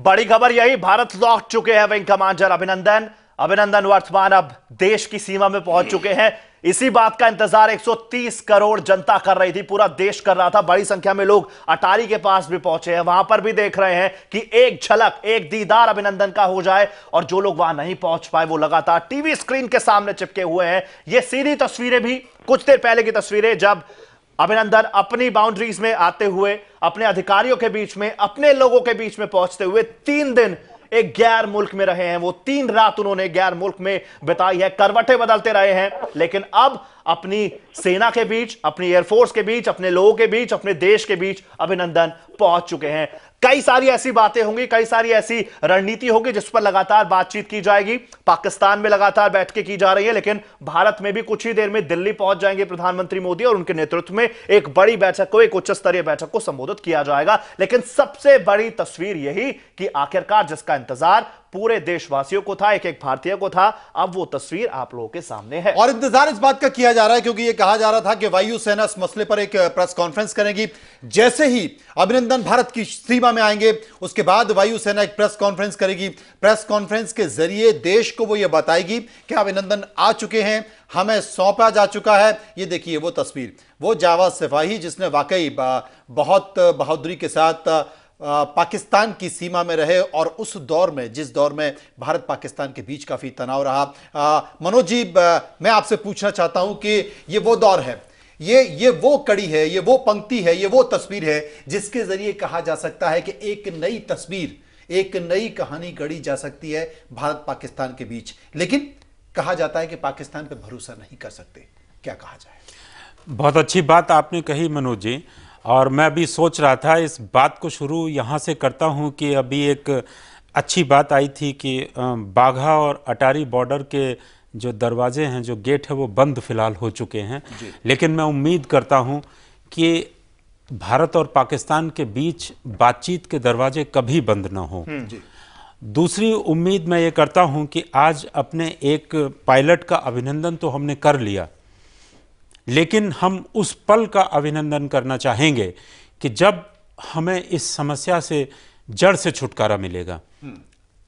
बड़ी खबर यही, भारत लौट चुके हैं विंग कमांडर अभिनंदन। अभिनंदन वर्तमान अब देश की सीमा में पहुंच चुके हैं। इसी बात का इंतजार 130 करोड़ जनता कर रही थी, पूरा देश कर रहा था। बड़ी संख्या में लोग अटारी के पास भी पहुंचे हैं, वहां पर भी देख रहे हैं कि एक झलक, एक दीदार अभिनंदन का हो जाए। और जो लोग वहां नहीं पहुंच पाए वो लगातार टीवी स्क्रीन के सामने चिपके हुए हैं। ये सीधी तस्वीरें भी कुछ देर पहले की तस्वीरें, जब अभिनंदन अपनी बाउंड्रीज में आते हुए, अपने अधिकारियों के बीच में, अपने लोगों के बीच में पहुंचते हुए 3 दिन एक गैर मुल्क में रहे हैं। वो 3 रात उन्होंने गैर मुल्क में बिताई है, करवटें बदलते रहे हैं, लेकिन अब अपनी सेना के बीच, अपनी एयरफोर्स के बीच, अपने लोगों के बीच, अपने देश के बीच अभिनंदन पहुंच चुके हैं। कई सारी ऐसी बातें होंगी, कई सारी ऐसी रणनीति होगी जिस पर लगातार बातचीत की जाएगी। पाकिस्तान में लगातार बैठकें की जा रही है, लेकिन भारत में भी कुछ ही देर में दिल्ली पहुंच जाएंगे प्रधानमंत्री मोदी और उनके नेतृत्व में एक बड़ी बैठक को, एक उच्च स्तरीय बैठक को संबोधित किया जाएगा। लेकिन सबसे बड़ी तस्वीर यही कि आखिरकार जिसका इंतजार पूरे देशवासियों को था, एक एक भारतीय को था, अब वो तस्वीर आप लोगों के सामने है। और इंतजार इस बात का किया जा रहा है क्योंकि ये कहा जा रहा था कि वायुसेना इस मसले पर एक प्रेस कॉन्फ्रेंस करेगी। जैसे ही अभिनंदन भारत की सीमा में आएंगे, उसके बाद वायुसेना एक प्रेस कॉन्फ्रेंस करेगी। प्रेस कॉन्फ्रेंस के जरिए देश को वो ये बताएगी कि अभिनंदन आ चुके हैं, हमें सौंपा जा चुका है। ये देखिए वो तस्वीर, वो जावाद सिपाही जिसने वाकई बहुत बहादुरी के साथ पाकिस्तान की सीमा में रहे और उस दौर में, जिस दौर में भारत पाकिस्तान के बीच काफी तनाव रहा। मनोज जी, मैं आपसे पूछना चाहता हूं कि ये वो दौर है, ये वो कड़ी है, ये वो पंक्ति है, ये वो तस्वीर है जिसके जरिए कहा जा सकता है कि एक नई तस्वीर, एक नई कहानी गढ़ी जा सकती है भारत पाकिस्तान के बीच। लेकिन कहा जाता है कि पाकिस्तान पर भरोसा नहीं कर सकते, क्या कहा जाए? बहुत अच्छी बात आपने कही मनोज जी, और मैं भी सोच रहा था इस बात को शुरू यहाँ से करता हूँ कि अभी एक अच्छी बात आई थी कि बाघा और अटारी बॉर्डर के जो दरवाजे हैं, जो गेट है, वो बंद फिलहाल हो चुके हैं। लेकिन मैं उम्मीद करता हूँ कि भारत और पाकिस्तान के बीच बातचीत के दरवाजे कभी बंद ना हो। दूसरी उम्मीद मैं ये करता हूँ कि आज अपने एक पायलट का अभिनंदन तो हमने कर लिया, लेकिन हम उस पल का अभिनंदन करना चाहेंगे कि जब हमें इस समस्या से जड़ से छुटकारा मिलेगा।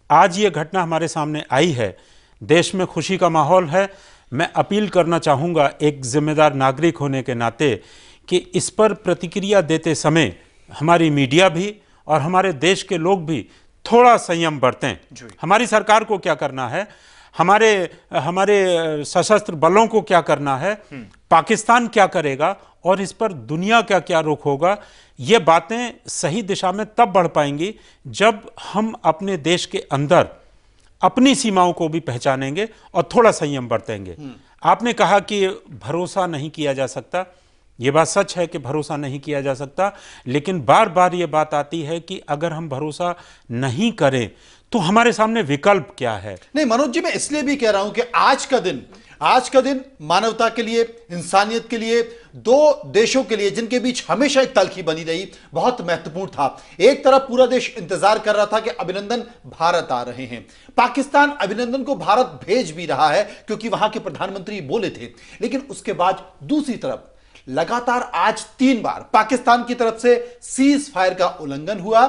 आज ये घटना हमारे सामने आई है, देश में खुशी का माहौल है। मैं अपील करना चाहूँगा एक जिम्मेदार नागरिक होने के नाते कि इस पर प्रतिक्रिया देते समय हमारी मीडिया भी और हमारे देश के लोग भी थोड़ा संयम बरतें। हमारी सरकार को क्या करना है, हमारे सशस्त्र बलों को क्या करना है, पाकिस्तान क्या करेगा और इस पर दुनिया का क्या रुख होगा, ये बातें सही दिशा में तब बढ़ पाएंगी जब हम अपने देश के अंदर अपनी सीमाओं को भी पहचानेंगे और थोड़ा संयम बरतेंगे। आपने कहा कि भरोसा नहीं किया जा सकता, ये बात सच है कि भरोसा नहीं किया जा सकता, लेकिन बार बार ये बात आती है कि अगर हम भरोसा नहीं करें तो हमारे सामने विकल्प क्या है। नहीं मनोज जी, मैं इसलिए भी कह रहा हूं कि आज का दिन मानवता के लिए, इंसानियत के लिए, दो देशों के लिए जिनके बीच हमेशा एक तलखी बनी रही, बहुत महत्वपूर्ण था। एक तरफ पूरा देश इंतजार कर रहा था कि अभिनंदन भारत आ रहे हैं, पाकिस्तान अभिनंदन को भारत भेज भी रहा है क्योंकि वहां के प्रधानमंत्री बोले थे। लेकिन उसके बाद दूसरी तरफ लगातार आज 3 बार पाकिस्तान की तरफ से सीज फायर का उल्लंघन हुआ।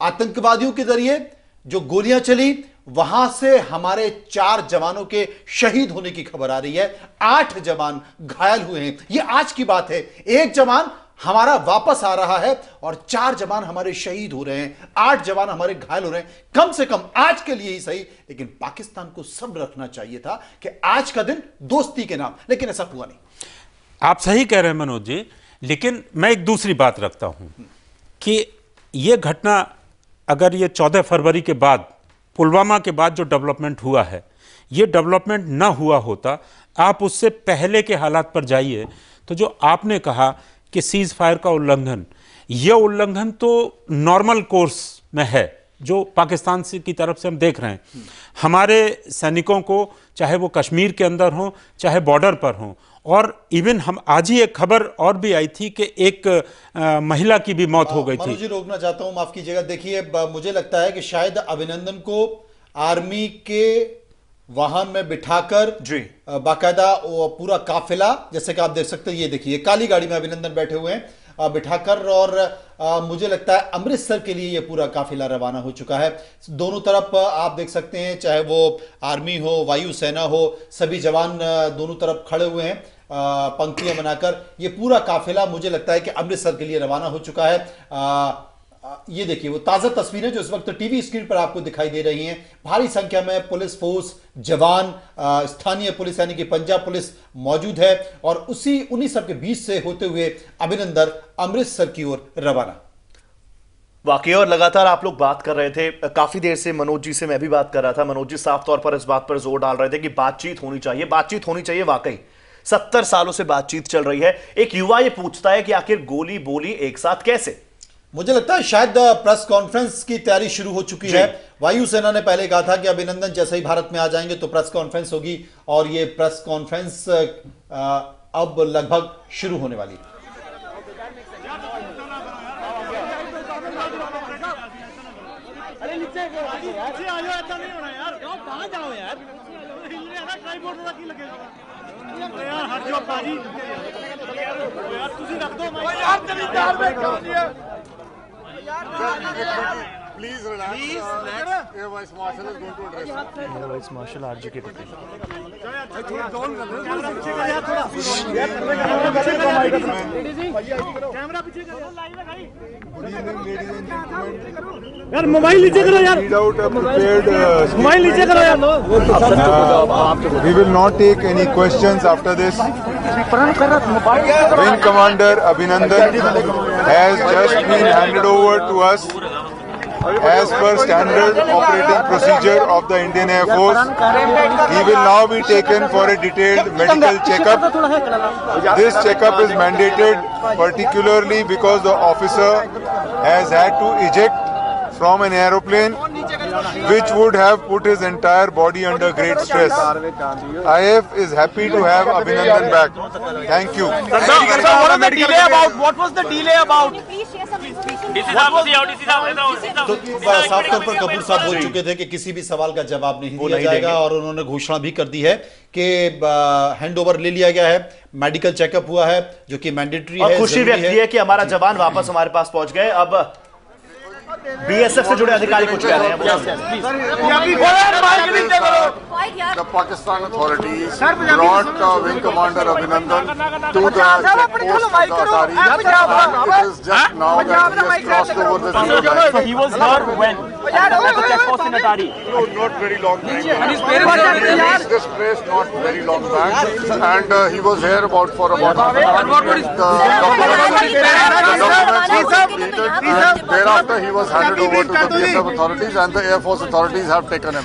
आतंकवादियों के जरिए जो गोलियां चली, वहां से हमारे 4 जवानों के शहीद होने की खबर आ रही है, 8 जवान घायल हुए हैं। यह आज की बात है। 1 जवान हमारा वापस आ रहा है और 4 जवान हमारे शहीद हो रहे हैं, 8 जवान हमारे घायल हो रहे हैं। कम से कम आज के लिए ही सही, लेकिन पाकिस्तान को सब्र रखना चाहिए था कि आज का दिन दोस्ती के नाम, लेकिन ऐसा हुआ नहीं। आप सही कह रहे हैं मनोज जी, लेकिन मैं एक दूसरी बात रखता हूं कि यह घटना, अगर ये 14 फरवरी के बाद, पुलवामा के बाद जो डेवलपमेंट हुआ है, ये डेवलपमेंट ना हुआ होता, आप उससे पहले के हालात पर जाइए, तो जो आपने कहा कि सीज फायर का उल्लंघन, यह उल्लंघन तो नॉर्मल कोर्स में है जो पाकिस्तान से की तरफ से हम देख रहे हैं। हमारे सैनिकों को, चाहे वो कश्मीर के अंदर हों, चाहे बॉर्डर पर हों, और इवन हम आज ही एक खबर और भी आई थी कि एक महिला की भी मौत हो गई थी। मनोज जी, रोकना चाहता हूं, माफ कीजिएगा। देखिए, मुझे लगता है कि शायद अभिनंदन को आर्मी के वाहन में बिठाकर बाकायदा पूरा काफिला, जैसे कि आप देख सकते हैं, ये देखिए काली गाड़ी में अभिनंदन बैठे हुए हैं, बिठाकर और मुझे लगता है अमृतसर के लिए यह पूरा काफिला रवाना हो चुका है। दोनों तरफ आप देख सकते हैं, चाहे वो आर्मी हो, वायुसेना हो, सभी जवान दोनों तरफ खड़े हुए हैं पंक्तियां बनाकर। ये पूरा काफिला मुझे लगता है कि अमृतसर के लिए रवाना हो चुका है। ये देखिए वो ताजा तस्वीरें जो इस वक्त टीवी स्क्रीन पर आपको दिखाई दे रही हैं। भारी संख्या में पुलिस फोर्स, जवान, स्थानीय पुलिस यानी कि पंजाब पुलिस मौजूद है और उन्हीं सब के बीच से होते हुए अभिनंदन अमृतसर की ओर रवाना। वाकई और लगातार आप लोग बात कर रहे थे, काफी देर से मनोज जी से मैं भी बात कर रहा था। मनोज जी साफ तौर पर इस बात पर जोर डाल रहे थे कि बातचीत होनी चाहिए, बातचीत होनी चाहिए। वाकई 70 सालों से बातचीत चल रही है। एक युवा ये पूछता है कि आखिर गोली बोली एक साथ कैसे? मुझे लगता है शायद प्रेस कॉन्फ्रेंस की तैयारी शुरू हो चुकी है। वायुसेना ने पहले कहा था कि अभिनंदन जैसे ही भारत में आ जाएंगे तो प्रेस कॉन्फ्रेंस होगी और ये प्रेस कॉन्फ्रेंस अब लगभग शुरू होने वाली है। Please relax. Air Vice Marshal is going to address you. Air Vice Marshal RGK Patel. यार मोबाइल नीचे करो यार। मोबाइल नीचे करो यार। We will not take any questions after this. Wing Commander Abhinandan has just been handed over to us as per standard operating procedure of the Indian Air Force. He will now be taken for a detailed medical checkup. This checkup is mandated particularly because the officer has had to eject from an aeroplane which would have put his entire body under great stress. IF is happy to have Abhinandan back. Thank you. What was the delay about? What was the delay about? तो साफ तौर पर कपूर साहब बोल चुके थे कि किसी भी सवाल का जवाब नहीं दिया जाएगा और उन्होंने घोषणा भी कर दी है कि हैंड ओवर ले लिया गया है, मेडिकल चेकअप हुआ है जो कि मैंडेटरी है। खुशी व्यक्त की है कि हमारा जवान वापस हमारे पास पहुंच गए। अब बीएसएफ से जुड़े अधिकारी कुछ कह रहे हैं। The Pakistan authorities brought Wing Commander Abhinandan to the checkpost of the Atari. It is just now that he has crossed over the zero line. So he was here when? At the checkpost in Atari. No, not very long time. He reached this place not very long back, and he was here for about half an hour. Thereafter, he was handed over to the BSF authorities, and the Air Force authorities have taken him.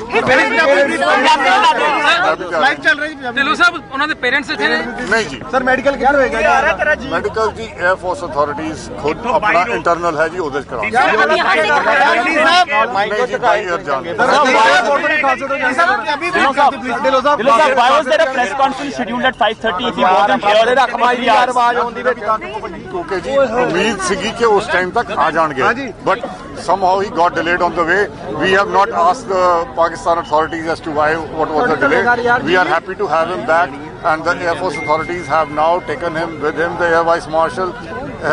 Dhillon साहब उन्होंने parents से थे नहीं जी sir medical क्या होएगा medical जी air force authorities खुद अपना internal है जी उधर करा नहीं जी भाई एयर जान why was there a press conference scheduled at 5:30 if he wasn't here? क्योंकि जी उम्मीद सीगी कि उस टाइम तक आ जाएंगे but somehow he got delayed on the way. We have not asked the Pakistan authorities as to what was the delay. We are happy to have him back, and the Air Force authorities have now taken him with him. The Air Vice Marshal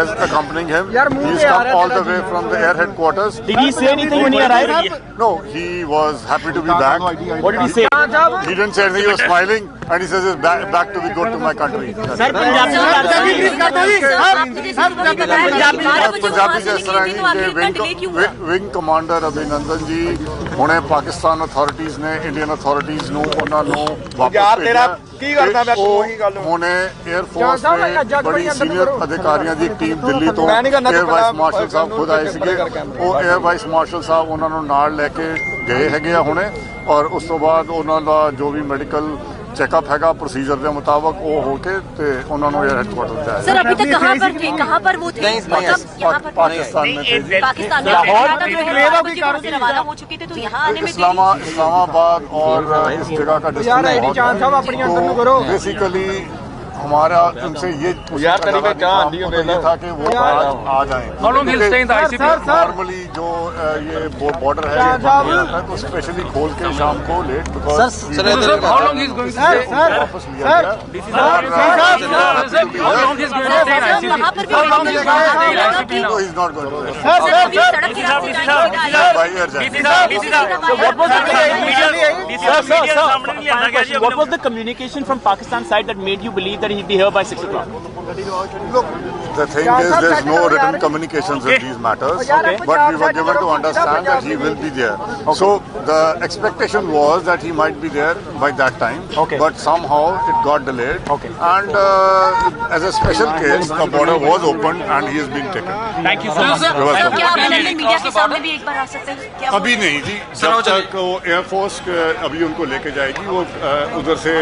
is accompanying him. He's come all the way from the air headquarters. Did he say anything when he arrived? No, he was happy to be back. What did he say? He didn't say anything. He was smiling, and he says, "It's back to be good to my country." Punjabi जिस तरह जी wing commander अभिनंदन जी हुणे Pakistan authorities ने Indian authorities ਨੂੰ ਉਹਨਾਂ ਨੂੰ ਵਾਪਸ ਭੇਜਿਆ ਕੀ ਕਰਦਾ ਮੈਂ ਉਹੀ ਗੱਲ ਹੁਣੇ 에ਅਰ ਫੋਰਸ ਦੇ ਬੜੀ ਸੀਨੀਅਰ ਅਧਿਕਾਰੀਆਂ ਦੀ ਟੀਮ ਦਿੱਲੀ ਤੋਂ 에ਅਰ ਵਾਈਸ ਮਾਰਸ਼ਲ ਸਾਹਿਬ ਖੁਦ ਆਏ ਸੀਗੇ ਉਹ 에ਅਰ ਵਾਈਸ ਮਾਰਸ਼ਲ ਸਾਹਿਬ ਉਹਨਾਂ ਨੂੰ ਨਾਲ ਲੈ ਕੇ ਗਏ ਹੈਗੇ ਆ ਹੁਣੇ ਔਰ ਉਸ ਤੋਂ ਬਾਅਦ ਉਹਨਾਂ ਦਾ ਜੋ ਵੀ ਮੈਡੀਕਲ चेकअप हैगा प्रोसीजर के मुताबिक वो होके ते उन्होंने एयर हेडक्वार्टर पे आए। सर अभी तक कहाँ पर थे? कहाँ पर वो थे? पाकिस्तान में थे। पाकिस्तान में रवाना हो चुके थे तो यहाँ आने में इस्लामाबाद और इस जगह का डिस्टेंस बेसिकली हमारा उनसे ये था कि वो आ जाएं। नॉर्मली जो ये बॉर्डर है तो स्पेशली खोल के शाम को लेट बिकॉज वापस लिया What was the communication from Pakistan side that made you believe that he'd be here by 6 o'clock? Look, the thing is, there's no written communications in these matters, but we were given to understand that he will be there. So the expectation was that he might be there by that time, but somehow it got delayed. And as a special case, the border was opened and he is being taken. Thank you so much. क्या आप media के सामने भी एक बार आ सकते हैं क्या? अभी नहीं जी, जब तक वो एयरफोर्स अभी उनको लेके जाएगी, वो उधर से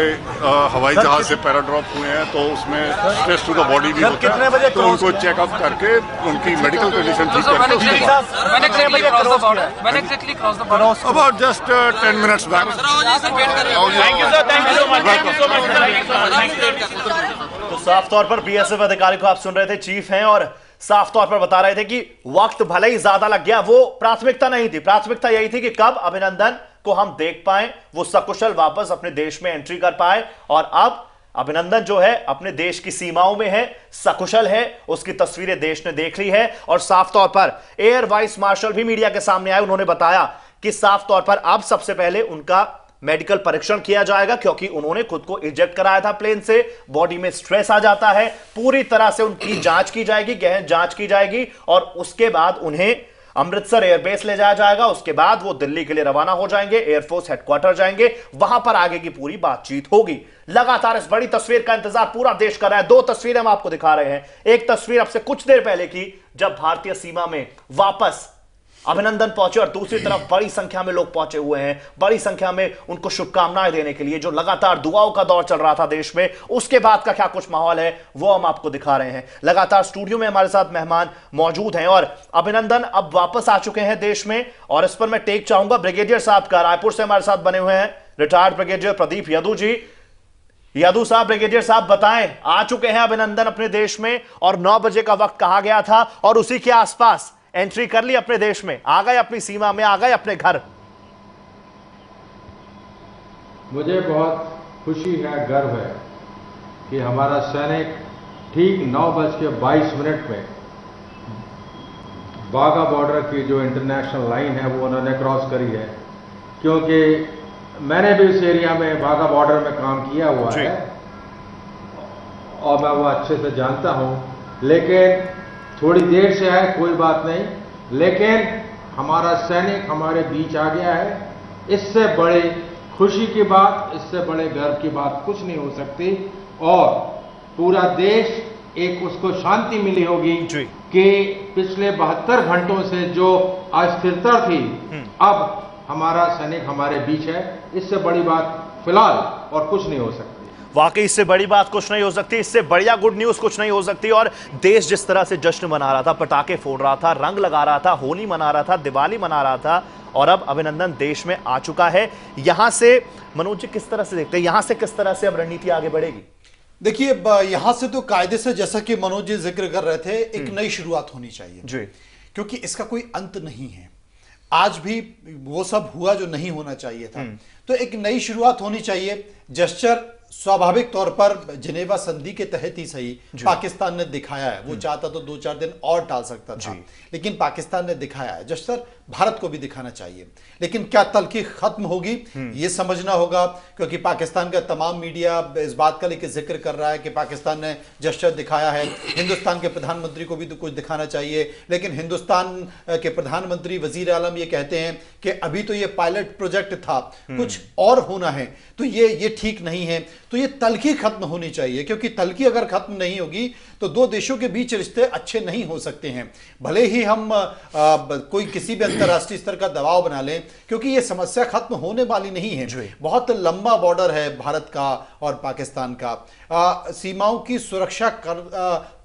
हवाई जहाज से पैराड्रॉप हुए हैं, तो उसमें स्ट्रेस टू द बॉडी भी होता है, तो उनको चेकअप करके उनकी मेडिकल कंडीशन ठीक करके अबाउट जस्ट 10 minutes back. तो साफ तौर पर बीएसएफ अधिकारी को आप सुन रहे थे, चीफ हैं और साफ तौर पर बता रहे थे कि वक्त भले ही ज्यादा लग गया, वो प्राथमिकता नहीं थी। प्राथमिकता यही थी कि कब अभिनंदन को हम देख पाए, वो सकुशल वापस अपने देश में एंट्री कर पाए। और अब अभिनंदन जो है अपने देश की सीमाओं में है, सकुशल है, उसकी तस्वीरें देश ने देख ली है। और साफ तौर पर एयर वाइस मार्शल भी मीडिया के सामने आए, उन्होंने बताया कि साफ तौर पर अब सबसे पहले उनका मेडिकल परीक्षण किया जाएगा, क्योंकि उन्होंने खुद को इजेक्ट कराया था प्लेन से, बॉडी में स्ट्रेस आ जाता है, पूरी तरह से उनकी जांच की जाएगी, गहन जांच की जाएगी और उसके बाद उन्हें अमृतसर एयरबेस ले जाया जाएगा। उसके बाद वो दिल्ली के लिए रवाना हो जाएंगे, एयरफोर्स हेडक्वार्टर जाएंगे, वहां पर आगे की पूरी बातचीत होगी। लगातार इस बड़ी तस्वीर का इंतजार पूरा देश कर रहा है। दो तस्वीरें हम आपको दिखा रहे हैं। एक तस्वीर अब से कुछ देर पहले की, जब भारतीय सीमा में वापस अभिनंदन पहुंचे और दूसरी तरफ बड़ी संख्या में लोग पहुंचे हुए हैं, बड़ी संख्या में उनको शुभकामनाएं देने के लिए। जो लगातार दुआओं का दौर चल रहा था देश में, उसके बाद का क्या कुछ माहौल है वो हम आपको दिखा रहे हैं। लगातार स्टूडियो में हमारे साथ मेहमान मौजूद हैं और अभिनंदन अब वापस आ चुके हैं देश में। और इस पर मैं टेक चाहूंगा ब्रिगेडियर साहब का। रायपुर से हमारे साथ बने हुए हैं रिटायर्ड ब्रिगेडियर प्रदीप यादव जी। यादव साहब, ब्रिगेडियर साहब बताएं, आ चुके हैं अभिनंदन अपने देश में और 9 बजे का वक्त कहा गया था और उसी के आसपास एंट्री कर ली अपने देश में, आ गए अपनी सीमा में, आ गए अपने घर। मुझे बहुत खुशी है, गर्व है कि हमारा सैनिक ठीक 9:22 में बाघा बॉर्डर की जो इंटरनेशनल लाइन है वो उन्होंने क्रॉस करी है। क्योंकि मैंने भी उस एरिया में बाघा बॉर्डर में काम किया हुआ है और मैं वो अच्छे से जानता हूँ। लेकिन थोड़ी देर से है, कोई बात नहीं, लेकिन हमारा सैनिक हमारे बीच आ गया है। इससे बड़े खुशी की बात, इससे बड़े गर्व की बात कुछ नहीं हो सकती। और पूरा देश एक उसको शांति मिली होगी कि पिछले 72 घंटों से जो अस्थिरता थी, अब हमारा सैनिक हमारे बीच है। इससे बड़ी बात फिलहाल और कुछ नहीं हो सकती। वाकई इससे बड़ी बात कुछ नहीं हो सकती, इससे बढ़िया गुड न्यूज कुछ नहीं हो सकती। और देश जिस तरह से जश्न मना रहा था, पटाखे फोड़ रहा था, रंग लगा रहा था, होली मना रहा था, दिवाली मना रहा था, और अब अभिनंदन देश में आ चुका है। यहां से मनोज जी किस तरह से देखते हैं, यहां से किस तरह से अब रणनीति आगे बढ़ेगी? देखिए, यहां से तो कायदे से, जैसा कि मनोज जी जिक्र कर रहे थे, एक नई शुरुआत होनी चाहिए जी, क्योंकि इसका कोई अंत नहीं है। आज भी वो सब हुआ जो नहीं होना चाहिए था, तो एक नई शुरुआत होनी चाहिए। जेस्चर स्वाभाविक तौर पर जिनेवा संधि के तहत ही सही पाकिस्तान ने दिखाया है। वो चाहता तो 2-4 दिन और टाल सकता था, लेकिन पाकिस्तान ने दिखाया है। जेस्चर भारत को भी दिखाना चाहिए, लेकिन क्या तल्खी खत्म होगी ये समझना होगा, क्योंकि पाकिस्तान का तमाम मीडिया इस बात का लेकर जिक्र कर रहा है कि पाकिस्तान ने जेस्चर दिखाया है। हिंदुस्तान के प्रधानमंत्री को भी तो कुछ दिखाना चाहिए, लेकिन हिंदुस्तान के प्रधानमंत्री वजीर आलम ये कहते हैं कि अभी तो ये पायलट प्रोजेक्ट था, कुछ और होना है, तो ये ठीक नहीं है। तो ये तल्खी खत्म होनी चाहिए, क्योंकि तल्खी अगर खत्म नहीं होगी तो दो देशों के बीच रिश्ते अच्छे नहीं हो सकते हैं। भले ही हम कोई किसी भी अंतर्राष्ट्रीय स्तर का दबाव बना लें, क्योंकि ये समस्या खत्म होने वाली नहीं है। बहुत लंबा बॉर्डर है भारत का और पाकिस्तान का। सीमाओं की सुरक्षा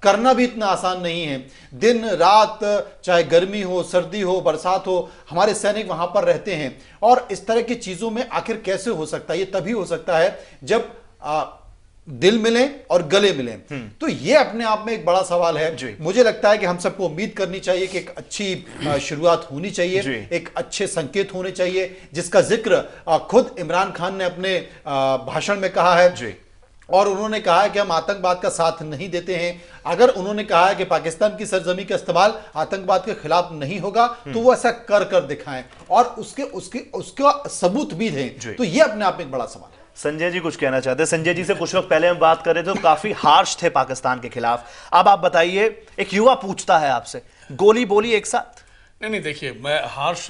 करना भी इतना आसान नहीं है। दिन रात, चाहे गर्मी हो, सर्दी हो, बरसात हो, हमारे सैनिक वहां पर रहते हैं। और इस तरह की चीजों में आखिर कैसे हो सकता है? ये तभी हो सकता है जब दिल मिले और गले मिले। तो ये अपने आप में एक बड़ा सवाल है। मुझे लगता है कि हम सबको उम्मीद करनी चाहिए कि एक अच्छी शुरुआत होनी चाहिए, एक अच्छे संकेत होने चाहिए, जिसका जिक्र खुद इमरान खान ने अपने भाषण में कहा है। और उन्होंने कहा है कि हम आतंकवाद का साथ नहीं देते हैं। अगर उन्होंने कहा है कि पाकिस्तान की सरजमी का इस्तेमाल आतंकवाद के खिलाफ नहीं होगा, तो वो ऐसा कर दिखाएं और उसका सबूत भी दें। तो ये अपने आप में एक बड़ा सवाल है। संजय जी कुछ कहना चाहते हैं? संजय जी से कुछ वक्त पहले हम बात कर रहे थे तो काफी हार्श थे पाकिस्तान के खिलाफ। अब आप बताइए, एक युवा पूछता है आपसे, गोली बोली एक साथ? नहीं, देखिए, मैं हार्श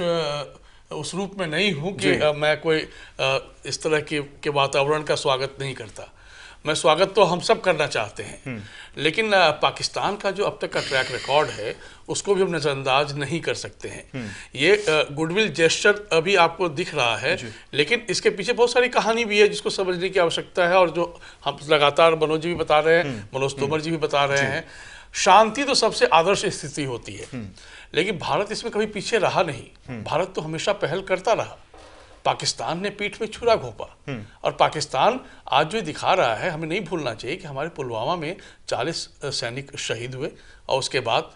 उस रूप में नहीं हूं कि मैं कोई इस तरह के वातावरण का स्वागत नहीं करता। मैं स्वागत तो हम सब करना चाहते हैं, लेकिन पाकिस्तान का जो अब तक का ट्रैक रिकॉर्ड है उसको भी हम नज़रअंदाज नहीं कर सकते हैं। ये गुडविल जेस्चर अभी आपको दिख रहा है, लेकिन इसके पीछे बहुत सारी कहानी भी है जिसको समझने की आवश्यकता है। और जो हम लगातार मनोज जी भी बता रहे हैं, मनोज तोमर जी भी बता रहे हैं, शांति तो सबसे आदर्श स्थिति होती है, लेकिन भारत इसमें कभी पीछे रहा नहीं। भारत तो हमेशा पहल करता रहा। पाकिस्तान ने पीठ में छुरा घोंपा, और पाकिस्तान आज जो दिखा रहा है, हमें नहीं भूलना चाहिए कि हमारे पुलवामा में 40 सैनिक शहीद हुए और उसके बाद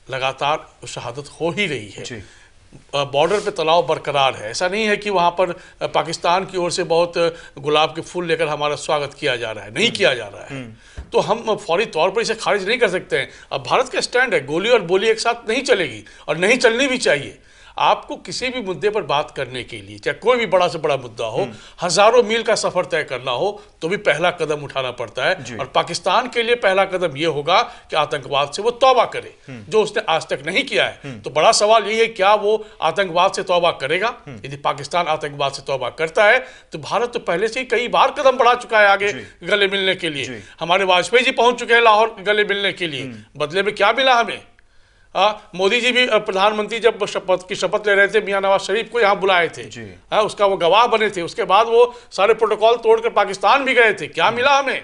लगातार शहादत हो ही रही है। बॉर्डर पे तनाव बरकरार है। ऐसा नहीं है कि वहाँ पर पाकिस्तान की ओर से बहुत गुलाब के फूल लेकर हमारा स्वागत किया जा रहा है, नहीं किया जा रहा है। तो हम फौरी तौर पर इसे खारिज नहीं कर सकते हैं। अब भारत का स्टैंड है, गोली और बोली एक साथ नहीं चलेगी और नहीं चलनी भी चाहिए। आपको किसी भी मुद्दे पर बात करने के लिए, चाहे कोई भी बड़ा से बड़ा मुद्दा हो, हजारों मील का सफर तय करना हो, तो भी पहला कदम उठाना पड़ता है। और पाकिस्तान के लिए पहला कदम यह होगा कि आतंकवाद से वो तौबा करे, जो उसने आज तक नहीं किया है। तो बड़ा सवाल यही है, क्या वो आतंकवाद से तौबा करेगा? यदि पाकिस्तान आतंकवाद से तौबा करता है तो भारत तो पहले से ही कई बार कदम बढ़ा चुका है आगे गले मिलने के लिए। हमारे वाजपेयी जी पहुंच चुके हैं लाहौर गले मिलने के लिए। बदले में क्या मिला हमें? मोदी जी भी प्रधानमंत्री जब शपथ ले रहे थे, मियां नवाज शरीफ को यहाँ बुलाए थे, उसका वो गवाह बने थे। उसके बाद वो सारे प्रोटोकॉल तोड़कर पाकिस्तान भी गए थे। क्या मिला हमें?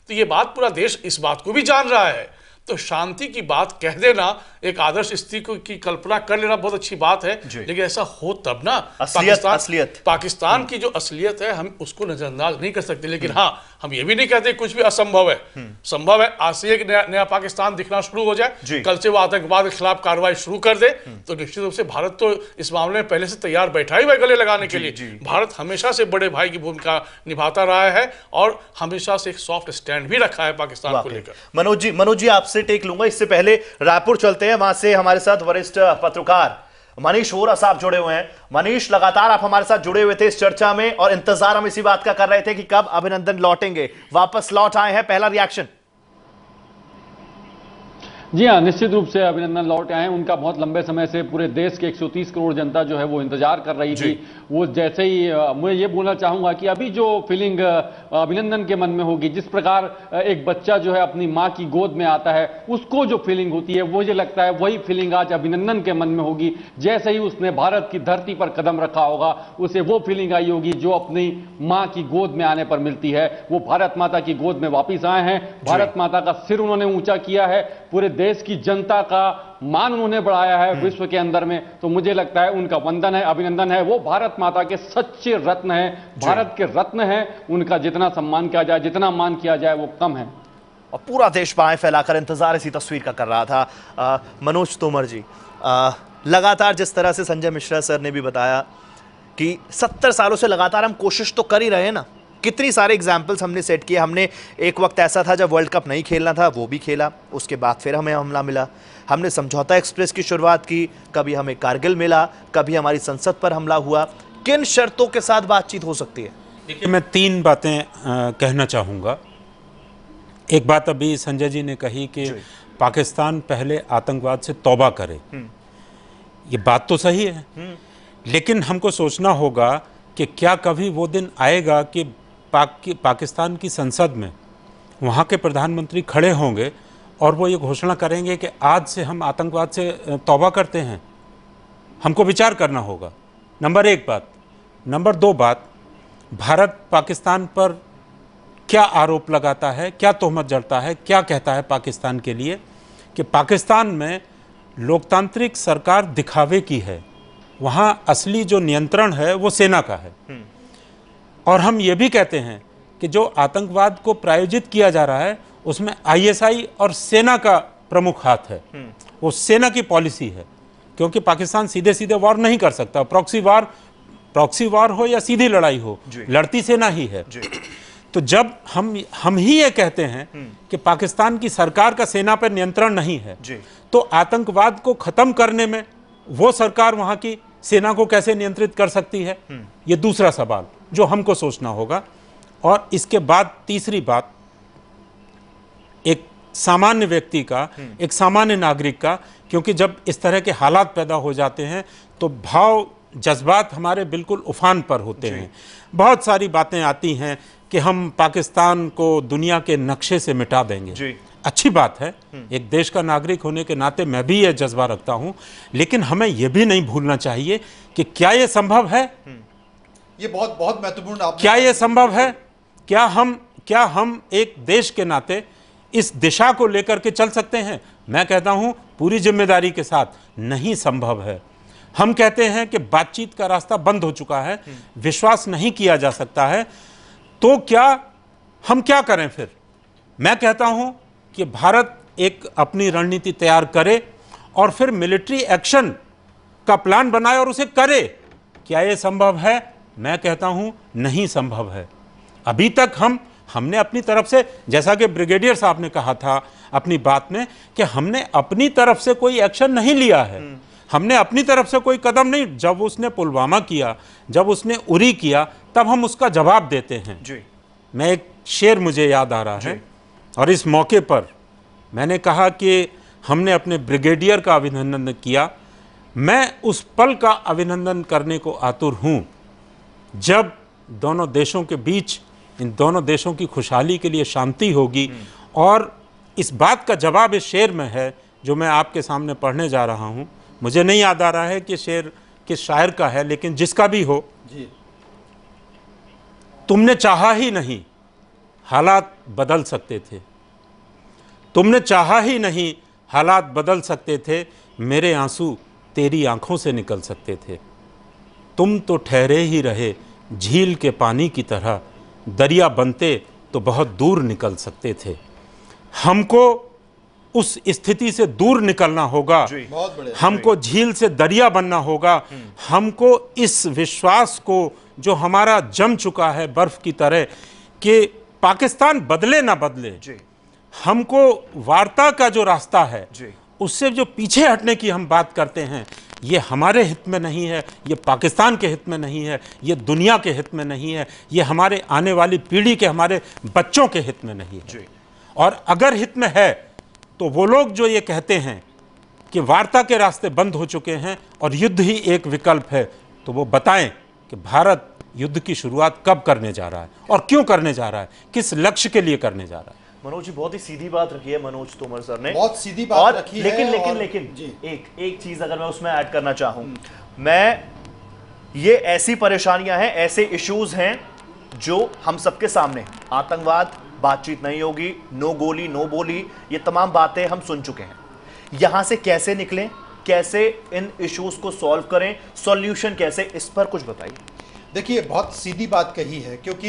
तो ये बात पूरा देश इस बात को भी जान रहा है। तो शांति की बात कह देना, एक आदर्श स्थिति की कल्पना कर लेना बहुत अच्छी बात है, लेकिन ऐसा हो तब ना। पाकिस्तान की जो असलियत है हम उसको नजरअंदाज नहीं कर सकते। लेकिन हाँ, हम ये भी नहीं कहते कुछ भी असंभव है। संभव है आज से एक नया पाकिस्तान दिखना शुरू हो जाए, कल से वो आतंकवाद के खिलाफ कार्रवाई शुरू कर दे, तो निश्चित रूप से भारत तो इस मामले में पहले से तैयार बैठा ही हुआ गले लगाने के लिए। भारत हमेशा से बड़े भाई की भूमिका निभाता रहा है और हमेशा से एक सॉफ्ट स्टैंड भी रखा है पाकिस्तान को लेकर। मनोज जी आपसे टेक लूंगा, इससे पहले रायपुर चलते हैं। वहां से हमारे साथ वरिष्ठ पत्रकार मनीष वोरा साहब जुड़े हुए हैं। मनीष, लगातार आप हमारे साथ जुड़े हुए थे इस चर्चा में और इंतजार हम इसी बात का कर रहे थे कि कब अभिनंदन लौटेंगे। वापस लौट आए हैं, पहला रिएक्शन? जी हाँ, निश्चित रूप से अभिनंदन लौट आए हैं। उनका बहुत लंबे समय से पूरे देश के 130 करोड़ जनता जो है वो इंतजार कर रही थी। वो जैसे ही मैं ये बोलना चाहूंगा कि अभी जो फीलिंग अभिनंदन के मन में होगी, जिस प्रकार एक बच्चा जो है अपनी माँ की गोद में आता है, उसको जो फीलिंग होती है, मुझे लगता है वही फीलिंग आज अभिनंदन के मन में होगी। जैसे ही उसने भारत की धरती पर कदम रखा होगा, उसे वो फीलिंग आई होगी जो अपनी माँ की गोद में आने पर मिलती है। वो भारत माता की गोद में वापिस आए हैं, भारत माता का सिर उन्होंने ऊंचा किया है, पूरे देश की जनता का मान उन्होंने बढ़ाया है विश्व के अंदर में। तो मुझे लगता है उनका वंदन है, अभिनंदन है। वो भारत माता के सच्चे रत्न हैं, भारत के रत्न हैं। उनका जितना सम्मान किया जाए, जितना मान किया जाए, वो कम है। और पूरा देश बाहें फैलाकर इंतजार इसी तस्वीर का कर रहा था। मनोज तोमर जी, लगातार जिस तरह से संजय मिश्रा सर ने भी बताया कि 70 सालों से लगातार हम कोशिश तो कर ही रहे हैं ना। कितनी सारे एग्जाम्पल्स हमने सेट किए। हमने एक वक्त ऐसा था जब वर्ल्ड कप नहीं खेलना था, वो भी खेला। उसके बाद फिर हमें हमला मिला। हमने समझौता एक्सप्रेस की शुरुआत की, कभी हमें कारगिल मिला, कभी हमारी संसद पर हमला हुआ। किन शर्तों के साथ बातचीत हो सकती है? देखिए, मैं 3 बातें कहना चाहूँगा। एक बात अभी संजय जी ने कही कि पाकिस्तान पहले आतंकवाद से तौबा करे। ये बात तो सही है, लेकिन हमको सोचना होगा कि क्या कभी वो दिन आएगा कि पाकिस्तान की संसद में वहाँ के प्रधानमंत्री खड़े होंगे और वो ये घोषणा करेंगे कि आज से हम आतंकवाद से तौबा करते हैं। हमको विचार करना होगा, नंबर 1 बात। नंबर 2 बात, भारत पाकिस्तान पर क्या आरोप लगाता है, क्या तोहमत जड़ता है, क्या कहता है पाकिस्तान के लिए कि पाकिस्तान में लोकतांत्रिक सरकार दिखावे की है, वहाँ असली जो नियंत्रण है वो सेना का है। और हम ये भी कहते हैं कि जो आतंकवाद को प्रायोजित किया जा रहा है उसमें आईएसआई और सेना का प्रमुख हाथ है। वो सेना की पॉलिसी है, क्योंकि पाकिस्तान सीधे सीधे वॉर नहीं कर सकता। प्रॉक्सी वॉर हो या सीधी लड़ाई हो, लड़ती सेना ही है। तो जब हम ही ये कहते हैं कि पाकिस्तान की सरकार का सेना पर नियंत्रण नहीं है, तो आतंकवाद को खत्म करने में वो सरकार वहां की सेना को कैसे नियंत्रित कर सकती है? ये दूसरा सवाल जो हमको सोचना होगा। और इसके बाद तीसरी बात, एक सामान्य व्यक्ति का, एक सामान्य नागरिक का, क्योंकि जब इस तरह के हालात पैदा हो जाते हैं तो भाव जज्बात हमारे बिल्कुल उफान पर होते हैं। बहुत सारी बातें आती हैं कि हम पाकिस्तान को दुनिया के नक्शे से मिटा देंगे। अच्छी बात है, एक देश का नागरिक होने के नाते मैं भी यह जज्बा रखता हूं, लेकिन हमें यह भी नहीं भूलना चाहिए कि क्या यह संभव है? ये बहुत बहुत महत्वपूर्ण। क्या यह संभव है? क्या हम एक देश के नाते इस दिशा को लेकर के चल सकते हैं? मैं कहता हूं पूरी जिम्मेदारी के साथ, नहीं संभव है। हम कहते हैं कि बातचीत का रास्ता बंद हो चुका है, विश्वास नहीं किया जा सकता है, तो हम क्या करें फिर? मैं कहता हूं कि भारत एक अपनी रणनीति तैयार करे और फिर मिलिट्री एक्शन का प्लान बनाए और उसे करे। क्या यह संभव है? मैं कहता हूं नहीं संभव है। अभी तक हमने अपनी तरफ से, जैसा कि ब्रिगेडियर साहब ने कहा था अपनी बात में, कि हमने अपनी तरफ से कोई एक्शन नहीं लिया है, हमने अपनी तरफ से कोई कदम नहीं। जब उसने पुलवामा किया, जब उसने उरी किया, तब हम उसका जवाब देते हैं। मैं एक शेर मुझे याद आ रहा है, और इस मौके पर मैंने कहा कि हमने अपने ब्रिगेडियर का अभिनंदन किया। मैं उस पल का अभिनंदन करने को आतुर हूं जब दोनों देशों के बीच, इन दोनों देशों की खुशहाली के लिए शांति होगी। और इस बात का जवाब इस शेर में है जो मैं आपके सामने पढ़ने जा रहा हूं। मुझे नहीं याद आ रहा है कि शेर किस शायर का है, लेकिन जिसका भी हो, तुमने चाहा ही नहीं हालात बदल सकते थे, तुमने चाहा ही नहीं हालात बदल सकते थे, मेरे आंसू तेरी आंखों से निकल सकते थे। तुम तो ठहरे ही रहे झील के पानी की तरह, दरिया बनते तो बहुत दूर निकल सकते थे। हमको उस स्थिति से दूर निकलना होगा, हमको झील से दरिया बनना होगा। हमको इस विश्वास को जो हमारा जम चुका है बर्फ की तरह, कि पाकिस्तान बदले ना बदले, हमको वार्ता का जो रास्ता है उससे जो पीछे हटने की हम बात करते हैं, ये हमारे हित में नहीं है, ये पाकिस्तान के हित में नहीं है, ये दुनिया के हित में नहीं है, ये हमारे आने वाली पीढ़ी के, हमारे बच्चों के हित में नहीं है। और अगर हित में है तो वो लोग जो ये कहते हैं कि वार्ता के रास्ते बंद हो चुके हैं और युद्ध ही एक विकल्प है, तो वो बताएं कि भारत युद्ध की शुरुआत कब करने जा रहा है और क्यों करने जा रहा है, किस लक्ष्य के लिए करने जा रहा है। मनोज जी, बहुत ही सीधी बात रखी है मनोज तोमर सर ने, बहुत सीधी बात रखी है। लेकिन एक चीज अगर मैं उसमें ऐड करना चाहूं, ये ऐसी परेशानियां हैं, ऐसे इश्यूज हैं जो हम सबके सामने, आतंकवाद, बातचीत नहीं होगी, नो गोली नो बोली, ये तमाम बातें हम सुन चुके हैं। यहां से कैसे निकलें, कैसे इन इश्यूज को सॉल्व करें, सॉल्यूशन कैसे, इस पर कुछ बताइए। देखिए, बहुत सीधी बात कही है, क्योंकि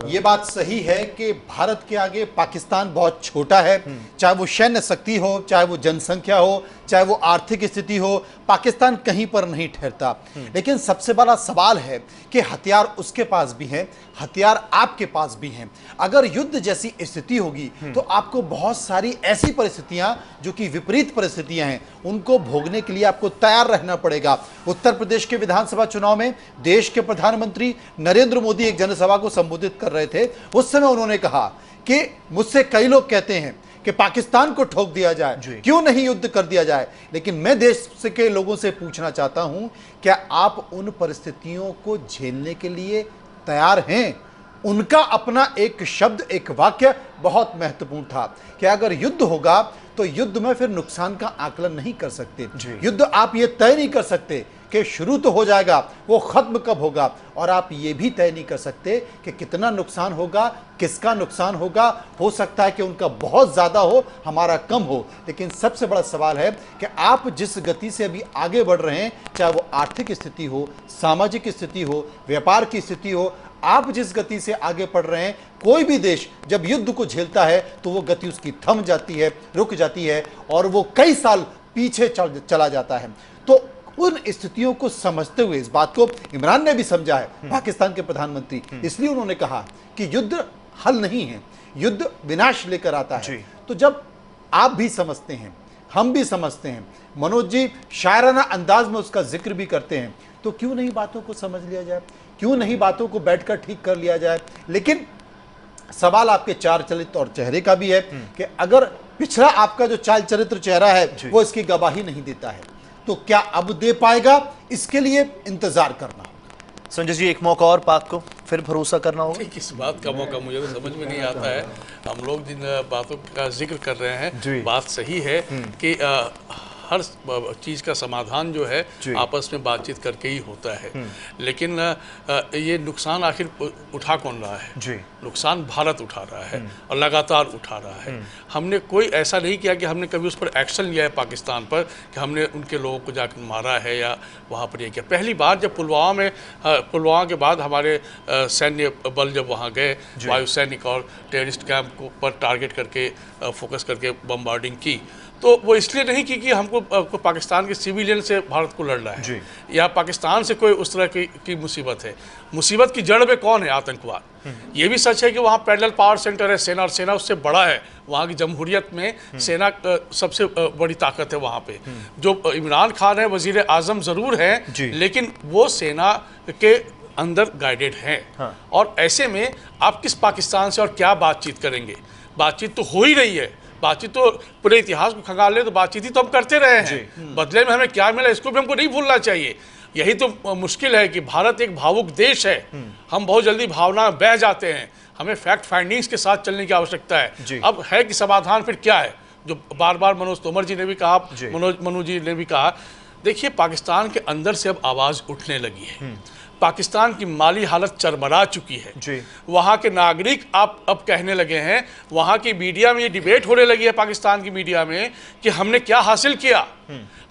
ये बात सही है कि भारत के आगे पाकिस्तान बहुत छोटा है। चाहे वो सैन्य शक्ति हो, चाहे वो जनसंख्या हो, चाहे वो आर्थिक स्थिति हो, पाकिस्तान कहीं पर नहीं ठहरता। लेकिन सबसे बड़ा सवाल है कि हथियार उसके पास भी हैं, हथियार आपके पास भी हैं। अगर युद्ध जैसी स्थिति होगी तो आपको बहुत सारी ऐसी परिस्थितियां जो कि विपरीत परिस्थितियां हैं, उनको भोगने के लिए आपको तैयार रहना पड़ेगा। उत्तर प्रदेश के विधानसभा चुनाव में देश के प्रधानमंत्री नरेंद्र मोदी एक जनसभा को संबोधित कर रहे थे। उस समय उन्होंने कहा कि मुझसे कई लोग कहते हैं कि पाकिस्तान को ठोक दिया जाए, क्यों नहीं युद्ध कर दिया जाए। लेकिन मैं देश के लोगों से पूछना चाहता हूं, क्या आप उन परिस्थितियों को झेलने के लिए तैयार हैं? उनका अपना एक शब्द, एक वाक्य बहुत महत्वपूर्ण था कि अगर युद्ध होगा तो युद्ध में फिर नुकसान का आकलन नहीं कर सकते। युद्ध आप ये तय नहीं कर सकते कि शुरू तो हो जाएगा, वो खत्म कब होगा, और आप ये भी तय नहीं कर सकते कि कितना नुकसान होगा, किसका नुकसान होगा। हो सकता है कि उनका बहुत ज़्यादा हो, हमारा कम हो। लेकिन सबसे बड़ा सवाल है कि आप जिस गति से अभी आगे बढ़ रहे हैं, चाहे वो आर्थिक स्थिति हो, सामाजिक स्थिति हो, व्यापार की स्थिति हो, आप जिस गति से आगे बढ़ रहे हैं, कोई भी देश जब युद्ध को झेलता है तो वो गति उसकी थम जाती है, रुक जाती है और वो कई साल पीछे चला जाता है। तो उन स्थितियों को समझते हुए, इस बात को इमरान ने भी समझा है, पाकिस्तान के प्रधानमंत्री, इसलिए उन्होंने कहा कि युद्ध हल नहीं है, युद्ध विनाश लेकर आता है। तो जब आप भी समझते हैं, हम भी समझते हैं, मनोज जी शायराना अंदाज में उसका जिक्र भी करते हैं, तो क्यों नहीं बातों को समझ लिया जाए, क्यों नहीं बातों को बैठकर ठीक कर लिया जाए। लेकिन सवाल आपके चाल चरित्र और चेहरे का भी है कि अगर पिछड़ा आपका जो चाल चरित्र चेहरा है वो इसकी गवाही नहीं देता है, तो क्या अब दे पाएगा, इसके लिए इंतजार करना होगा। संजय जी, एक मौका और पाक को फिर भरोसा करना होगा। किस बात का मौका मुझे तो समझ में नहीं आता है। हम लोग जिन बातों का जिक्र कर रहे हैं, बात सही है कि हर चीज़ का समाधान जो है आपस में बातचीत करके ही होता है। लेकिन ये नुकसान आखिर उठा कौन रहा है? नुकसान भारत उठा रहा है और लगातार उठा रहा है। हमने कोई ऐसा नहीं किया कि हमने कभी उस पर एक्शन लिया है पाकिस्तान पर, कि हमने उनके लोगों को जाकर मारा है या वहाँ पर ये किया। पहली बार जब पुलवामा के बाद हमारे सैन्य बल जब वहाँ गए, वायु सैनिक और टेररिस्ट कैंप को पर टारगेट करके फोकस करके बम्बार्डिंग की, तो वो इसलिए नहीं की कि हमको पाकिस्तान के सिविलियन से भारत को लड़ना है या पाकिस्तान से कोई उस तरह की मुसीबत है। मुसीबत की जड़ में कौन है? आतंकवाद। ये भी सच है कि वहाँ पैरेलल पावर सेंटर है सेना, और सेना उससे बड़ा है। वहाँ की जमहूरियत में सेना सबसे बड़ी ताकत है वहाँ पे। जो इमरान खान है वजीर आजम ज़रूर हैं, लेकिन वो सेना के अंदर गाइडेड हैं। और ऐसे में आप किस पाकिस्तान से और क्या बातचीत करेंगे? बातचीत तो हो ही रही है, बातचीत तो पूरे इतिहास को खंगाल ले तो बातचीत ही तो हम करते रहे हैं। बदले में हमें क्या मिला, इसको भी हमको नहीं भूलना चाहिए। यही तो मुश्किल है कि भारत एक भावुक देश है, हम बहुत जल्दी भावना में बह जाते हैं। हमें फैक्ट फाइंडिंग्स के साथ चलने की आवश्यकता है। अब है कि समाधान फिर क्या है, जो बार बार मनोज तोमर जी ने भी कहा, मनोज जी ने भी कहा। देखिए, पाकिस्तान के अंदर से अब आवाज़ उठने लगी है। पाकिस्तान की माली हालत चरमरा चुकी है। वहाँ के नागरिक आप अब कहने लगे हैं, वहाँ की मीडिया में ये डिबेट होने लगी है पाकिस्तान की मीडिया में कि हमने क्या हासिल किया।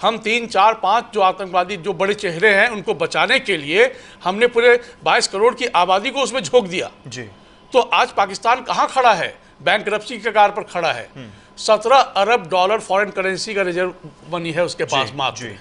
हम 3, 4, 5 जो आतंकवादी जो बड़े चेहरे हैं उनको बचाने के लिए हमने पूरे 22 करोड़ की आबादी को उसमें झोंक दिया। तो आज पाकिस्तान कहाँ खड़ा है? बैंकरप्सी के कगार पर खड़ा है। 17 अरब डॉलर फॉरेन करेंसी का रिजर्व मनी है उसके पास मात्र।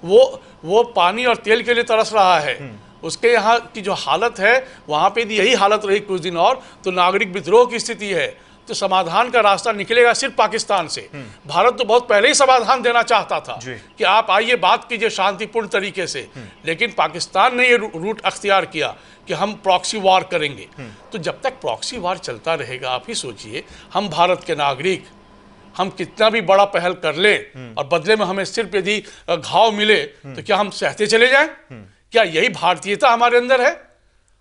वो पानी और तेल के लिए तरस रहा है। उसके यहाँ की जो हालत है, वहाँ पे भी यही हालत रही कुछ दिन और, तो नागरिक विद्रोह की स्थिति है। तो समाधान का रास्ता निकलेगा सिर्फ पाकिस्तान से। भारत तो बहुत पहले ही समाधान देना चाहता था कि आप आइए बात कीजिए शांतिपूर्ण तरीके से, लेकिन पाकिस्तान ने ये रूट अख्तियार किया कि हम प्रॉक्सी वार करेंगे। तो जब तक प्रॉक्सी वार चलता रहेगा, आप ही सोचिए, हम भारत के नागरिक हम कितना भी बड़ा पहल कर लें और बदले में हमें सिर्फ यदि घाव मिले तो क्या हम सहते चले जाएं? क्या यही भारतीयता हमारे अंदर है?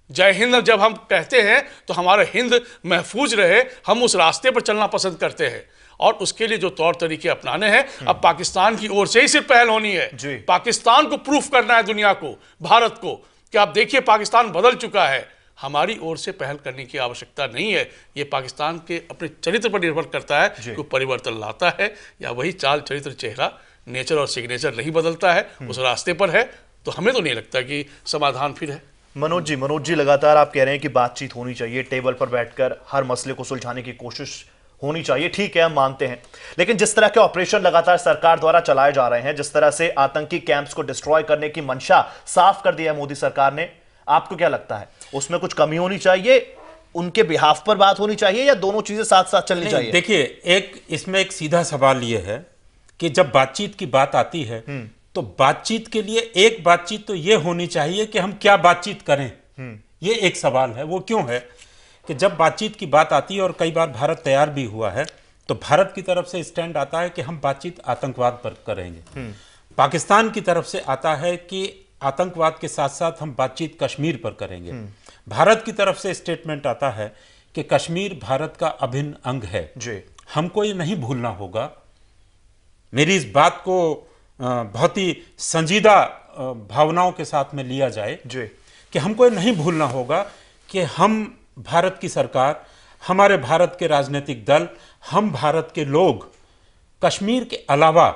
जय हिंद जब हम कहते हैं तो हमारा हिंद महफूज रहे, हम उस रास्ते पर चलना पसंद करते हैं। और उसके लिए जो तौर तरीके अपनाने हैं, अब पाकिस्तान की ओर से ही सिर्फ पहल होनी है। पाकिस्तान को प्रूफ करना है दुनिया को, भारत को, कि आप देखिए पाकिस्तान बदल चुका है। हमारी ओर से पहल करने की आवश्यकता नहीं है। ये पाकिस्तान के अपने चरित्र पर निर्भर करता है कि परिवर्तन लाता है या वही चाल चरित्र चेहरा नेचर और सिग्नेचर नहीं बदलता है, उस रास्ते पर है। तो हमें तो नहीं लगता कि समाधान फिर है। मनोज जी लगातार आप कह रहे हैं कि बातचीत होनी चाहिए, टेबल पर बैठकर हर मसले को सुलझाने की कोशिश होनी चाहिए। ठीक है, हम मानते हैं, लेकिन जिस तरह के ऑपरेशन लगातार सरकार द्वारा चलाए जा रहे हैं, जिस तरह से आतंकी कैंप्स को डिस्ट्रॉय करने की मंशा साफ कर दिया है मोदी सरकार ने, आपको क्या लगता है उसमें कुछ कमी होनी चाहिए, उनके बिहाफ पर बात होनी चाहिए, या दोनों चीजें साथ साथ चलनी चाहिए? देखिए, इसमें एक सीधा सवाल यह है कि जब बातचीत की बात आती है तो बातचीत के लिए एक बातचीत तो यह होनी चाहिए कि हम क्या बातचीत करें। यह एक सवाल है। वो क्यों है कि जब बातचीत की बात आती है, और कई बार भारत तैयार भी हुआ है, तो भारत की तरफ से स्टैंड आता है कि हम बातचीत आतंकवाद पर करेंगे। पाकिस्तान की तरफ से आता है कि आतंकवाद के साथ साथ हम बातचीत कश्मीर पर करेंगे। भारत की तरफ से स्टेटमेंट आता है कि कश्मीर भारत का अभिन्न अंग है। हमको ये नहीं भूलना होगा। मेरी इस बात को बहुत ही संजीदा भावनाओं के साथ में लिया जाए कि हमको ये नहीं भूलना होगा कि हम भारत की सरकार, हमारे भारत के राजनीतिक दल, हम भारत के लोग कश्मीर के अलावा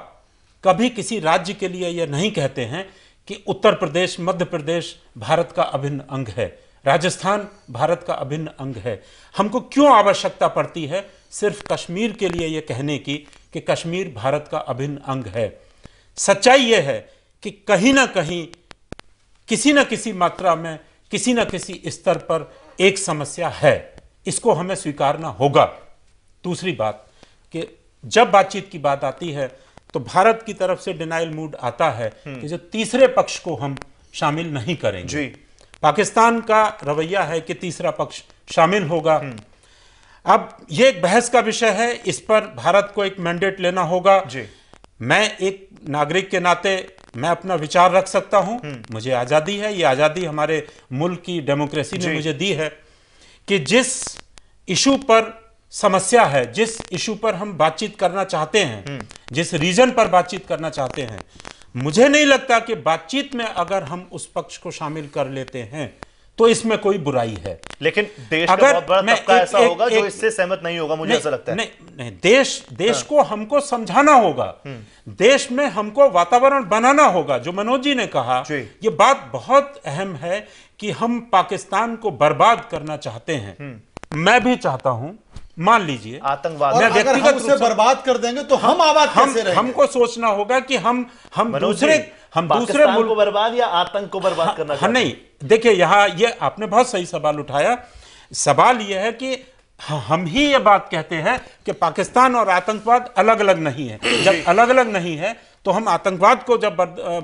कभी किसी राज्य के लिए यह नहीं कहते हैं कि उत्तर प्रदेश, मध्य प्रदेश भारत का अभिन्न अंग है। राजस्थान भारत का अभिन्न अंग है। हमको क्यों आवश्यकता पड़ती है सिर्फ कश्मीर के लिए यह कहने की कि कश्मीर भारत का अभिन्न अंग है? सच्चाई यह है कि कहीं ना कहीं किसी न किसी मात्रा में किसी न किसी स्तर पर एक समस्या है, इसको हमें स्वीकारना होगा। दूसरी बात कि जब बातचीत की बात आती है तो भारत की तरफ से डिनाइल मूड आता है कि जो तीसरे पक्ष को हम शामिल नहीं करेंगे। जी। पाकिस्तान का रवैया है कि तीसरा पक्ष शामिल होगा। अब यह एक बहस का विषय है, इस पर भारत को एक मैंडेट लेना होगा। जी। मैं एक नागरिक के नाते मैं अपना विचार रख सकता हूं, मुझे आजादी है, यह आजादी हमारे मुल्क की डेमोक्रेसी ने मुझे दी है कि जिस इशू पर समस्या है, जिस इशू पर हम बातचीत करना चाहते हैं, जिस रीजन पर बातचीत करना चाहते हैं, मुझे नहीं लगता कि बातचीत में अगर हम उस पक्ष को शामिल कर लेते हैं तो इसमें कोई बुराई है। लेकिन देश का बहुत बड़ा तबका ऐसा होगा जो इससे सहमत नहीं होगा, मुझे ऐसा लगता है। नहीं, देश को हमको समझाना होगा, देश में हमको वातावरण बनाना होगा। जो मनोज जी ने कहा, ये बात बहुत अहम है कि हम पाकिस्तान को बर्बाद करना चाहते हैं। मैं भी चाहता हूं, मान लीजिए आतंकवाद, मैं व्यक्तिगत रूप से बर्बाद कर देंगे तो हम आबाद कैसे रहेंगे? हमको सोचना होगा कि हम दूसरे मुल्क को बर्बाद या आतंक को बर्बाद करना चाहते हैं? नहीं, देखिए यहां ये आपने बहुत सही सवाल उठाया। सवाल यह है कि हम ही ये बात कहते हैं कि पाकिस्तान और आतंकवाद अलग अलग नहीं है। जब अलग अलग नहीं है तो हम आतंकवाद को जब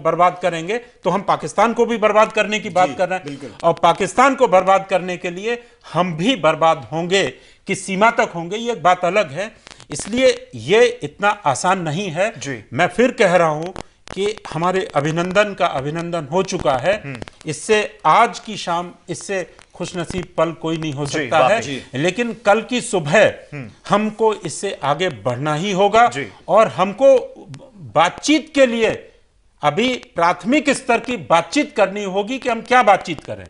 बर्बाद करेंगे तो हम पाकिस्तान को भी बर्बाद करने की बात कर रहे हैं, और पाकिस्तान को बर्बाद करने के लिए हम भी बर्बाद होंगे, किस सीमा तक होंगे, ये एक बात अलग है। इसलिए ये इतना आसान नहीं है। मैं फिर कह रहा हूं कि हमारे अभिनंदन का अभिनंदन हो चुका है। इससे आज की शाम इससे खुशनसीब पल कोई नहीं हो सकता है, लेकिन कल की सुबह हमको इससे आगे बढ़ना ही होगा। और हमको बातचीत के लिए अभी प्राथमिक स्तर की बातचीत करनी होगी कि हम क्या बातचीत करें,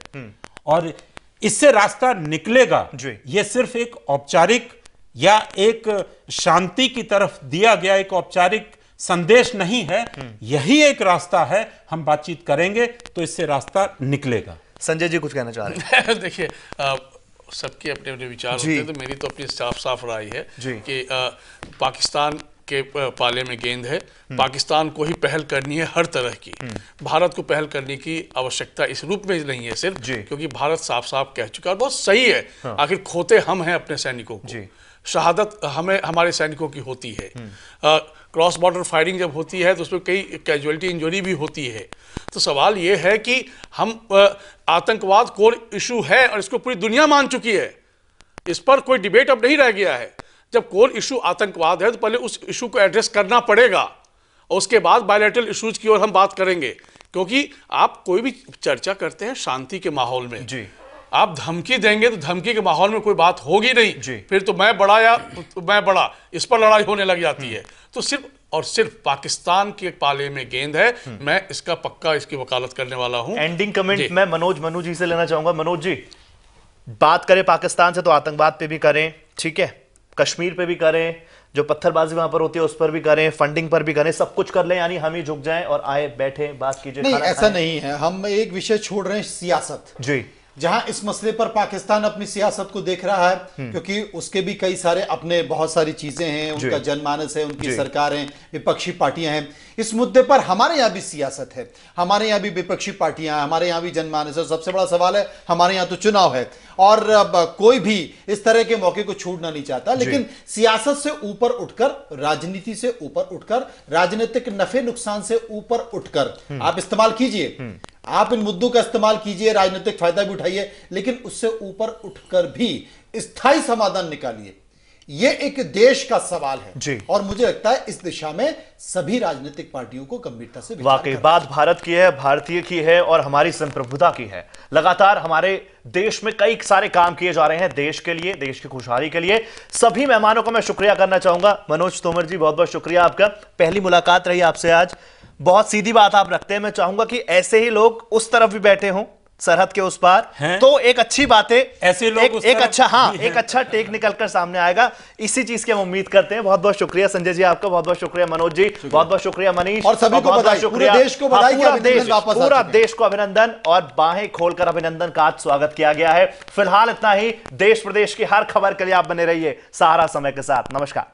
और इससे रास्ता निकलेगा। यह सिर्फ एक औपचारिक या एक शांति की तरफ दिया गया एक औपचारिक संदेश नहीं है, यही एक रास्ता है। हम बातचीत करेंगे तो इससे रास्ता निकलेगा। संजय जी कुछ कहना चाह रहे हैं? देखिए, सबके अपने अपने विचार होते हैं, तो मेरी तो अपनी साफ राय है कि पाकिस्तान के पाले में गेंद है। पाकिस्तान को ही पहल करनी है हर तरह की। भारत को पहल करने की आवश्यकता इस रूप में नहीं है सिर्फ क्योंकि भारत साफ साफ कह चुका है, और बहुत सही है। आखिर खोते हम हैं अपने सैनिकों को, शहादत हमें हमारे सैनिकों की होती है। क्रॉस बॉर्डर फायरिंग जब होती है तो उसमें कई कैजुअलिटी इंजरी भी होती है। तो सवाल ये है कि हम आतंकवाद कोर इशू है और इसको पूरी दुनिया मान चुकी है, इस पर कोई डिबेट अब नहीं रह गया है। जब कोर इशू आतंकवाद है तो पहले उस इशू को एड्रेस करना पड़ेगा और उसके बाद बायलैटरल इशूज की ओर हम बात करेंगे। क्योंकि आप कोई भी चर्चा करते हैं शांति के माहौल में, आप धमकी देंगे तो धमकी के माहौल में कोई बात होगी नहीं। फिर तो मैं बड़ा या मैं बड़ा, इस पर लड़ाई होने लग जाती है। तो सिर्फ और सिर्फ पाकिस्तान के पाले में गेंद है। मैं इसका पक्का इसकी वकालत करने वाला हूं। एंडिंग कमेंट मैं मनोज जी से लेना चाहूंगा। मनोज जी, बात करें पाकिस्तान से तो आतंकवाद पे भी करें, ठीक है, कश्मीर पे भी करें, जो पत्थरबाजी वहां पर होती है उस पर भी करें, फंडिंग पर भी करें, सब कुछ कर लें, यानी हम ही झुक जाएं और आए बैठे बात कीजिए? नहीं, ऐसा नहीं है। हम एक विषय छोड़ रहे हैं, सियासत। जी, जहां इस मसले पर पाकिस्तान अपनी सियासत को देख रहा है, क्योंकि उसके भी कई सारे अपने बहुत सारी चीजें हैं, उनका जनमानस है, उनकी सरकार है, विपक्षी पार्टियां हैं। इस मुद्दे पर हमारे यहां भी सियासत है, हमारे यहां भी विपक्षी पार्टियां हैं, हमारे यहां भी जनमानस है। सबसे बड़ा सवाल है, हमारे यहां तो चुनाव है और अब कोई भी इस तरह के मौके को छोड़ना नहीं चाहता। लेकिन सियासत से ऊपर उठकर, राजनीति से ऊपर उठकर, राजनीतिक नफे नुकसान से ऊपर उठकर आप इस्तेमाल कीजिए, आप इन मुद्दों का इस्तेमाल कीजिए, राजनीतिक फायदा भी उठाइए, लेकिन उससे ऊपर उठकर भी स्थायी समाधान निकालिए। यह एक देश का सवाल है और मुझे लगता है इस दिशा में सभी राजनीतिक पार्टियों को गंभीरता से विचार वाकई बात भारत की है, भारतीय की है और हमारी संप्रभुता की है। लगातार हमारे देश में कई सारे काम किए जा रहे हैं देश के लिए, देश की खुशहाली के लिए। सभी मेहमानों का मैं शुक्रिया करना चाहूंगा। मनोज तोमर जी, बहुत बहुत शुक्रिया आपका। पहली मुलाकात रही आपसे आज, बहुत सीधी बात आप रखते हैं। मैं चाहूंगा कि ऐसे ही लोग उस तरफ भी बैठे हों, सरहद के उस पार, हैं? तो एक अच्छी बात है, ऐसे लोग उस एक तरफ अच्छा, हाँ, भी हैं। एक अच्छा टेक निकलकर सामने आएगा। इसी चीज की हम उम्मीद करते हैं। बहुत बहुत शुक्रिया संजय जी आपका, बहुत बहुत शुक्रिया मनोज जी, बहुत बहुत शुक्रिया मनीष, और सभी को बहुत-बहुत बधाई, शुक्रिया। पूरे देश को बधाई कि पूरा अभिनंदन देश, वापस आ पूरा चुके हैं। देश को अभिनंदन और बाहें खोलकर अभिनंदन का आज स्वागत किया गया है। फिलहाल इतना ही। देश प्रदेश की हर खबर के लिए आप बने रहिए सहारा समय के साथ। नमस्कार।